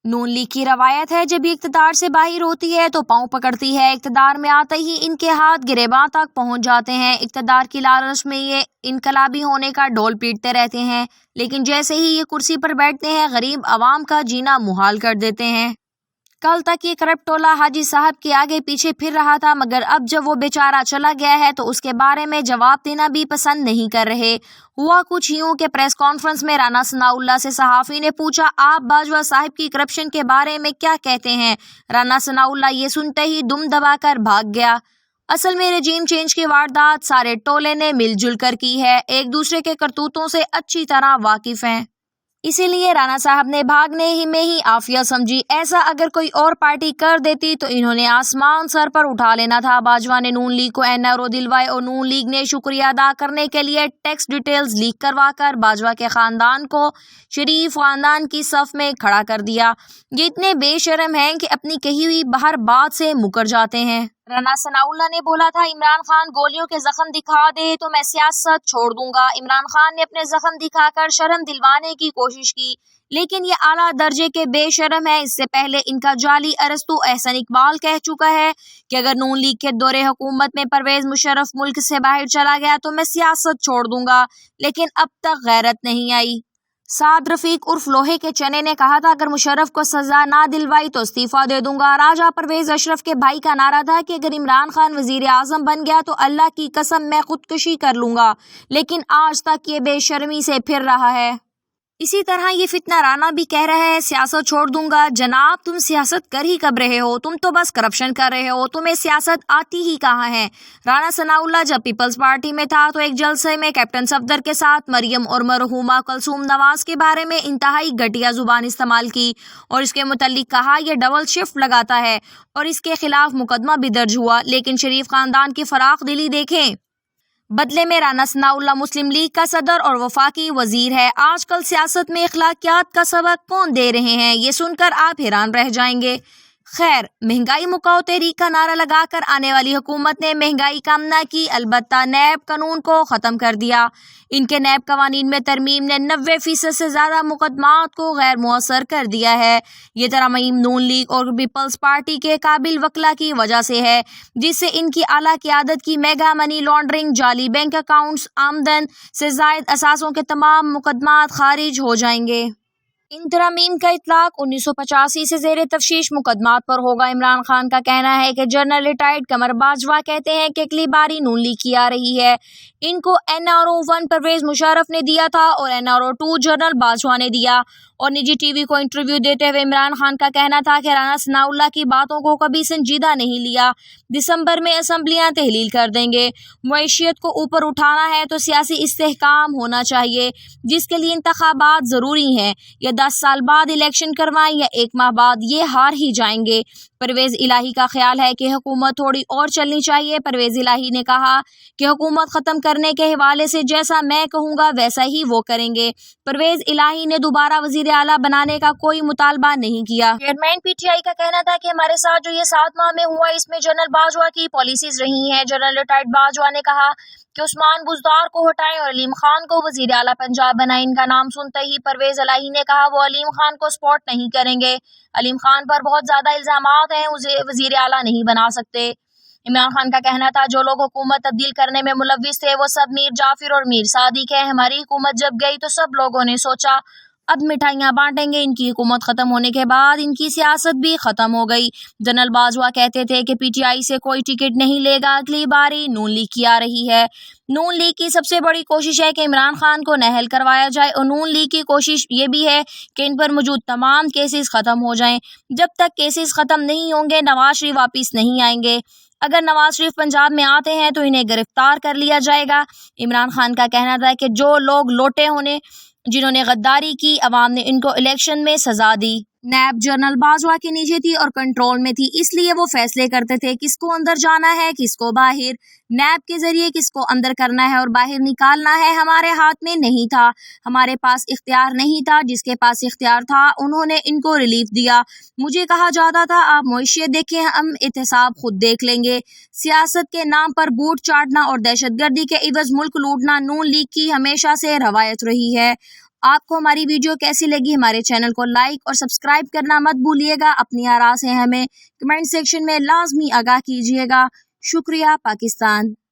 नून league की रवायत है, जब ये इक़्तिदार से बाहर होती है तो पांव पकड़ती है। इक़्तिदार में आते ही इनके हाथ गिरेबां तक पहुंच जाते हैं। इक़्तिदार की लालच में ये इनकलाबी होने का ढोल पीटते रहते हैं, लेकिन जैसे ही ये कुर्सी पर बैठते हैं गरीब आवाम का जीना मुहाल कर देते हैं। कल तक ये करप्ट टोला हाजी साहब के आगे पीछे फिर रहा था, मगर अब जब वो बेचारा चला गया है तो उसके बारे में जवाब देना भी पसंद नहीं कर रहे। हुआ कुछ यूं कि प्रेस कॉन्फ्रेंस में राना सनाउल्लाह से सहाफ़ी ने पूछा, आप बाजवा साहब की करप्शन के बारे में क्या कहते हैं? राना सनाउल्लाह ये सुनते ही दुम दबाकर भाग गया। असल में रजीम चेंज की वारदात सारे टोले ने मिलजुल कर की है, एक दूसरे के करतूतों से अच्छी तरह वाकिफ हैं। इसीलिए राणा साहब ने भागने ही में ही आफिया समझी। ऐसा अगर कोई और पार्टी कर देती तो इन्होंने आसमान सर पर उठा लेना था। बाजवा ने नून लीग को एनआरओ दिलवाए और नून लीग ने शुक्रिया अदा करने के लिए टैक्स डिटेल्स लीक करवाकर बाजवा के खानदान को शरीफ खानदान की सफ में खड़ा कर दिया। ये इतने बेशरम हैं कि अपनी कही हुई हर बात से मुकर जाते हैं। राना सनाउल्लाह ने बोला था, इमरान खान गोलियों के जख्म दिखा दे तो मैं सियासत छोड़ दूंगा। इमरान खान ने अपने जख्म दिखाकर शर्म दिलवाने की कोशिश की, लेकिन ये आला दर्जे के बेशरम है। इससे पहले इनका जाली अरस्तु एहसन इकबाल कह चुका है कि अगर नून लीग के दौरे हुकूमत में परवेज मुशर्रफ मुल्क से बाहर चला गया तो मैं सियासत छोड़ दूंगा, लेकिन अब तक गैरत नहीं आई। साद रफीक उर्फ लोहे के चने ने कहा था, अगर मुशर्रफ को सजा ना दिलवाई तो इस्तीफा दे दूंगा। राजा परवेज अशरफ के भाई का नारा था कि अगर इमरान खान वजीर आजम बन गया तो अल्लाह की कसम मैं खुदकुशी कर लूंगा, लेकिन आज तक ये बेशर्मी से फिर रहा है। इसी तरह ये फितना राना भी कह रहा है, सियासत छोड़ दूंगा। जनाब, तुम सियासत कर ही कब रहे हो? तुम तो बस करप्शन कर रहे हो, तुम्हें सियासत आती ही कहाँ है? राना सनाउल्लाह जब पीपल्स पार्टी में था तो एक जलसे में कैप्टन सफदर के साथ मरियम और मरहूमा कलसूम नवाज के बारे में इंतहाई घटिया जुबान इस्तेमाल की और इसके मुतल्लिक कहा यह डबल शिफ्ट लगाता है और इसके खिलाफ मुकदमा भी दर्ज हुआ। लेकिन शरीफ खानदान की फराख दिली देखें, बदले में राना सनाउल्लाह मुस्लिम लीग का सदर और वफाकी वजीर है। आजकल सियासत में अखलाकियात का सबक कौन दे रहे हैं, ये सुनकर आप हैरान रह जाएंगे। खैर, महंगाई मुकाओ तहरीक का नारा लगाकर आने वाली हुकूमत ने महंगाई कम न की, अलबत्ता नैब कानून को ख़त्म कर दिया। इनके नैब कवानीन में तरमीम ने 90% से ज़्यादा मुकदमात को गैर मुअस्सर कर दिया है। ये तरमीम नून लीग और पीपल्स पार्टी के काबिल वकला की वजह से है, जिससे इनकी आला क़यादत की मेगा मनी लॉन्ड्रिंग, जाली बैंक अकाउंट्स, आमदन से ज़ायद असासों के तमाम मुकदमात खारिज हो जाएंगे। इन तरमीम का इतलाक 1985 से ज़ेर तफ्तीश मुकदमात पर होगा। इमरान खान का कहना है कि जनरल रिटायर्ड कमर बाजवा कहते हैं कि अगली बारी नून लीग की आ रही है। इनको NRO 1 परवेज मुशर्रफ ने दिया था और NRO 2 जनरल बाजवा ने दिया। और निजी टीवी को इंटरव्यू देते हुए इमरान खान का कहना था कि राना सनाउल्लाह की बातों को कभी संजीदा नहीं लिया। दिसंबर में असम्बलियाँ तहलील कर देंगे। मईशियत को ऊपर उठाना है तो सियासी इस्तेहकाम होना चाहिए, जिसके लिए इंतखाबात ज़रूरी हैं। या 10 साल बाद इलेक्शन करवाएं या 1 माह बाद, ये हार ही जाएंगे। परवेज़ इलाही का ख्याल है कि हुकूमत थोड़ी और चलनी चाहिए। परवेज़ इलाही ने कहा कि हुकूमत ख़त्म करने के हवाले से जैसा मैं कहूँगा वैसा ही वो करेंगे। परवेज़ इलाही ने दोबारा वज़ीर आला बनाने का कोई मुतालबा नहीं किया। चेयरमैन PTI का कहना था कि हमारे साथ जो ये 7 माह में हुआ इसमें जनरल बाजवा की पॉलिसीज रही हैं। जनरल रिटायर्ड बाजवा ने कहा कि उस्मान बुज़दार को हटाएं और अलीम खान को वज़ीर आला पंजाब बनाएं। इनका नाम सुनते ही परवेज़ इलाही ने कहा वो अलीम खान को सपोर्ट नहीं करेंगे। अलीम खान पर बहुत ज़्यादा इल्ज़ामात हैं, उसे वज़ीर आला नहीं बना सकते। इमरान खान का कहना था जो लोग हुकूमत तब्दील करने में मुलव्विस थे वो सब मीर जाफिर और मीर सादिक है। हमारी हुकूमत जब गई तो सब लोगों ने सोचा अब मिठाइयाँ बांटेंगे। इनकी हुकूमत ख़त्म होने के बाद इनकी सियासत भी ख़त्म हो गई। जनरल बाजवा कहते थे कि PTI से कोई टिकट नहीं लेगा, अगली बारी नून लीग की आ रही है। नून लीग की सबसे बड़ी कोशिश है कि इमरान खान को नाअहल करवाया जाए और नून लीग की कोशिश ये भी है कि इन पर मौजूद तमाम केसेस ख़त्म हो जाएं। जब तक केसेस ख़त्म नहीं होंगे नवाज शरीफ वापस नहीं आएंगे। अगर नवाज शरीफ पंजाब में आते हैं तो इन्हें गिरफ्तार कर लिया जाएगा। इमरान खान का कहना था कि जो लोग लोटे होने जिन्होंने गद्दारी की, अवाम ने इनको इलेक्शन में सजा दी। नैब जनरल बाजवा के नीचे थी और कंट्रोल में थी, इसलिए वो फैसले करते थे किसको अंदर जाना है किसको बाहर। नैब के जरिए किसको अंदर करना है और बाहर निकालना है हमारे हाथ में नहीं था। हमारे पास इख्तियार नहीं था, जिसके पास इख्तियार था उन्होंने इनको रिलीफ दिया। मुझे कहा जाता था आप मईशियत देखें, हम एहतसाब खुद देख लेंगे। सियासत के नाम पर बूट चाटना और दहशतगर्दी के इवज मुल्क लूटना नून लीग की हमेशा से रवायत रही है। آپ کو ہماری ویڈیو کیسی لگی؟ ہمارے چینل کو لائک اور سبسکرائب کرنا مت بھولیے گا۔ اپنی آراء سے ہمیں کمنٹ سیکشن میں لازمی آگاہ کیجیے گا۔ شکریہ پاکستان۔